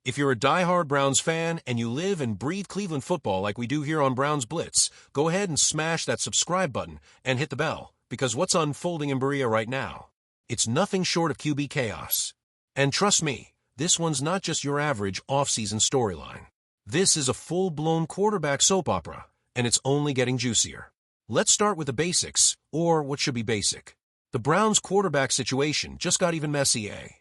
If you're a diehard Browns fan and you live and breathe Cleveland football like we do here on Browns Blitz, go ahead and smash that subscribe button and hit the bell, because what's unfolding in Berea right now, it's nothing short of QB chaos. And trust me, this one's not just your average off-season storyline. This is a full-blown quarterback soap opera, and it's only getting juicier. Let's start with the basics, or what should be basic. The Browns' quarterback situation just got even messier.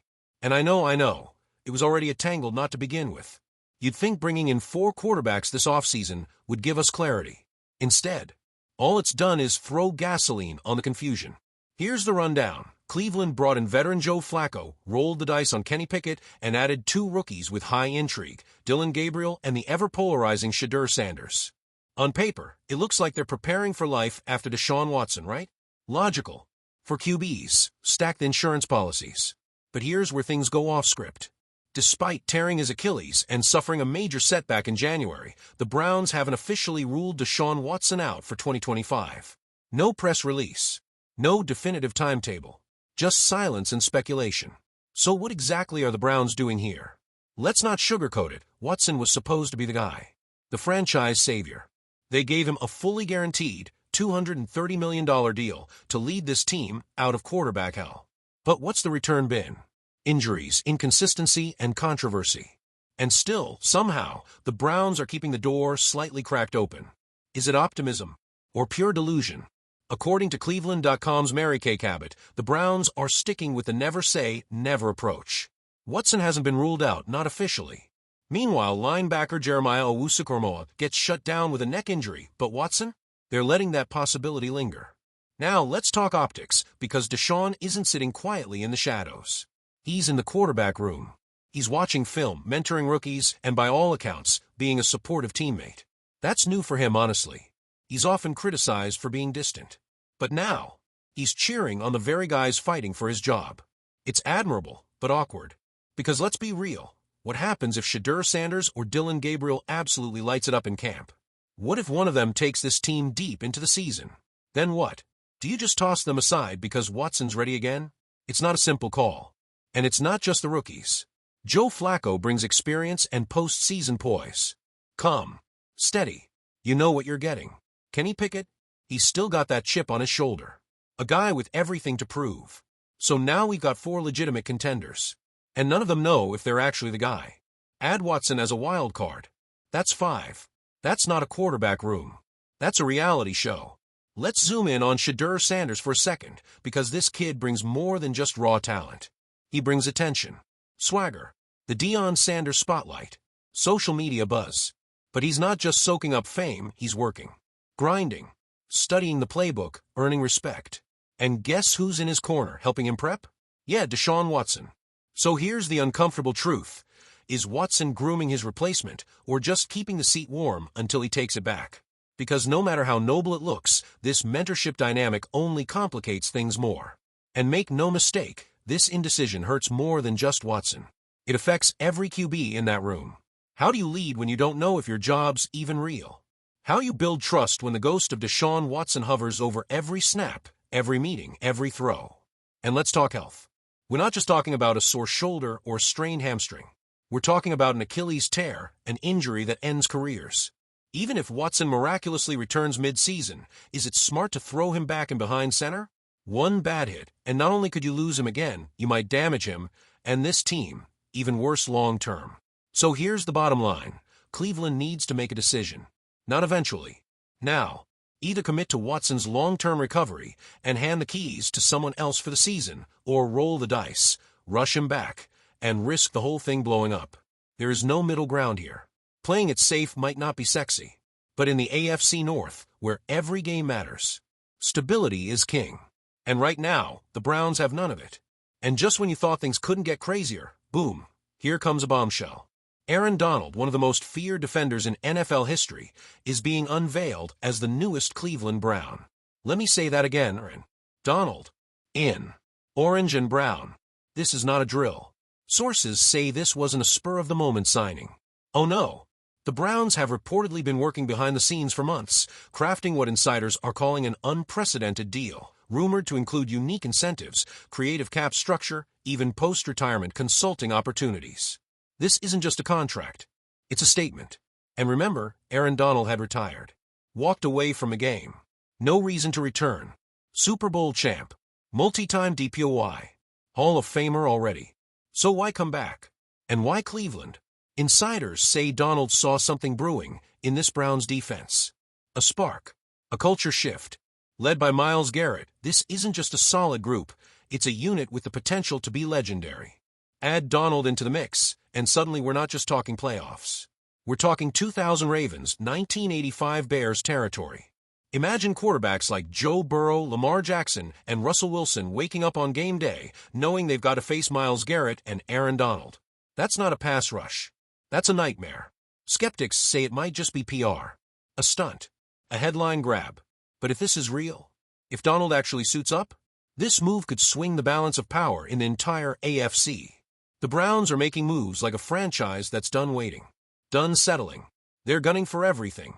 And I know, it was already a tangle not to begin with. You'd think bringing in 4 quarterbacks this offseason would give us clarity. Instead, all it's done is throw gasoline on the confusion. Here's the rundown. Cleveland brought in veteran Joe Flacco, rolled the dice on Kenny Pickett, and added 2 rookies with high intrigue, Dillon Gabriel and the ever-polarizing Shedeur Sanders. On paper, it looks like they're preparing for life after Deshaun Watson, right? Logical. For QBs, stacked insurance policies. But here's where things go off script. Despite tearing his Achilles and suffering a major setback in January, the Browns haven't officially ruled Deshaun Watson out for 2025. No press release. No definitive timetable. Just silence and speculation. So what exactly are the Browns doing here? Let's not sugarcoat it. Watson was supposed to be the guy. The franchise savior. They gave him a fully guaranteed $230 million deal to lead this team out of quarterback hell. But what's the return been? Injuries, inconsistency, and controversy. And still, somehow, the Browns are keeping the door slightly cracked open. Is it optimism? Or pure delusion? According to Cleveland.com's Mary Kay Cabot, the Browns are sticking with the never say, never approach. Watson hasn't been ruled out, not officially. Meanwhile, linebacker Jeremiah Owusu-Koramoah gets shut down with a neck injury, but Watson? They're letting that possibility linger. Now, let's talk optics, because Deshaun isn't sitting quietly in the shadows. He's in the quarterback room. He's watching film, mentoring rookies, and by all accounts, being a supportive teammate. That's new for him, honestly. He's often criticized for being distant. But now, he's cheering on the very guys fighting for his job. It's admirable, but awkward. Because let's be real, what happens if Shedeur Sanders or Dillon Gabriel absolutely lights it up in camp? What if one of them takes this team deep into the season? Then what? Do you just toss them aside because Watson's ready again? It's not a simple call. And it's not just the rookies. Joe Flacco brings experience and postseason poise. Calm. Steady. You know what you're getting. Kenny Pickett? He's still got that chip on his shoulder. A guy with everything to prove. So now we've got 4 legitimate contenders. And none of them know if they're actually the guy. Add Watson as a wild card. That's 5. That's not a quarterback room. That's a reality show. Let's zoom in on Shedeur Sanders for a second, because this kid brings more than just raw talent. He brings attention, swagger, the Deion Sanders spotlight, social media buzz. But he's not just soaking up fame, he's working, grinding, studying the playbook, earning respect. And guess who's in his corner helping him prep? Yeah, Deshaun Watson. So here's the uncomfortable truth. Is Watson grooming his replacement, or just keeping the seat warm until he takes it back? Because no matter how noble it looks, this mentorship dynamic only complicates things more. And make no mistake, this indecision hurts more than just Watson. It affects every QB in that room. How do you lead when you don't know if your job's even real? How you build trust when the ghost of Deshaun Watson hovers over every snap, every meeting, every throw? And let's talk health. We're not just talking about a sore shoulder or a strained hamstring. We're talking about an Achilles tear, an injury that ends careers. Even if Watson miraculously returns mid-season, is it smart to throw him back in behind center? One bad hit, and not only could you lose him again, you might damage him, and this team, even worse long-term. So here's the bottom line. Cleveland needs to make a decision. Not eventually. Now. Either commit to Watson's long-term recovery and hand the keys to someone else for the season, or roll the dice, rush him back, and risk the whole thing blowing up. There is no middle ground here. Playing it safe might not be sexy. But in the AFC North, where every game matters, stability is king. And right now, the Browns have none of it. And just when you thought things couldn't get crazier, boom, here comes a bombshell. Aaron Donald, one of the most feared defenders in NFL history, is being unveiled as the newest Cleveland Brown. Let me say that again, Aaron. Donald. In. Orange and brown. This is not a drill. Sources say this wasn't a spur-of-the-moment signing. Oh no. The Browns have reportedly been working behind the scenes for months, crafting what insiders are calling an unprecedented deal, rumored to include unique incentives, creative cap structure, even post-retirement consulting opportunities. This isn't just a contract. It's a statement. And remember, Aaron Donald had retired. Walked away from a game. No reason to return. Super Bowl champ. Multi-time DPOY. Hall of Famer already. So why come back? And why Cleveland? Insiders say Donald saw something brewing in this Browns defense. A spark. A culture shift. Led by Myles Garrett, this isn't just a solid group. It's a unit with the potential to be legendary. Add Donald into the mix, and suddenly we're not just talking playoffs. We're talking 2000 Ravens, 1985 Bears territory. Imagine quarterbacks like Joe Burrow, Lamar Jackson, and Russell Wilson waking up on game day knowing they've got to face Myles Garrett and Aaron Donald. That's not a pass rush. That's a nightmare. Skeptics say it might just be PR. A stunt. A headline grab. But if this is real, if Donald actually suits up, this move could swing the balance of power in the entire AFC. The Browns are making moves like a franchise that's done waiting. Done settling. They're gunning for everything.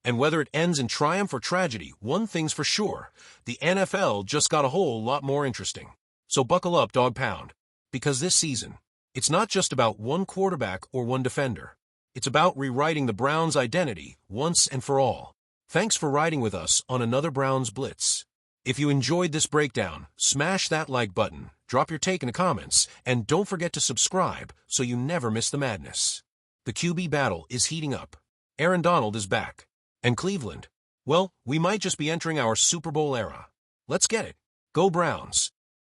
And whether it ends in triumph or tragedy, one thing's for sure. The NFL just got a whole lot more interesting. So buckle up, dog pound. Because this season, it's not just about one quarterback or one defender. It's about rewriting the Browns' identity once and for all. Thanks for riding with us on another Browns Blitz. If you enjoyed this breakdown, smash that like button, drop your take in the comments, and don't forget to subscribe so you never miss the madness. The QB battle is heating up. Aaron Donald is back. And Cleveland, well, we might just be entering our Super Bowl era. Let's get it. Go Browns.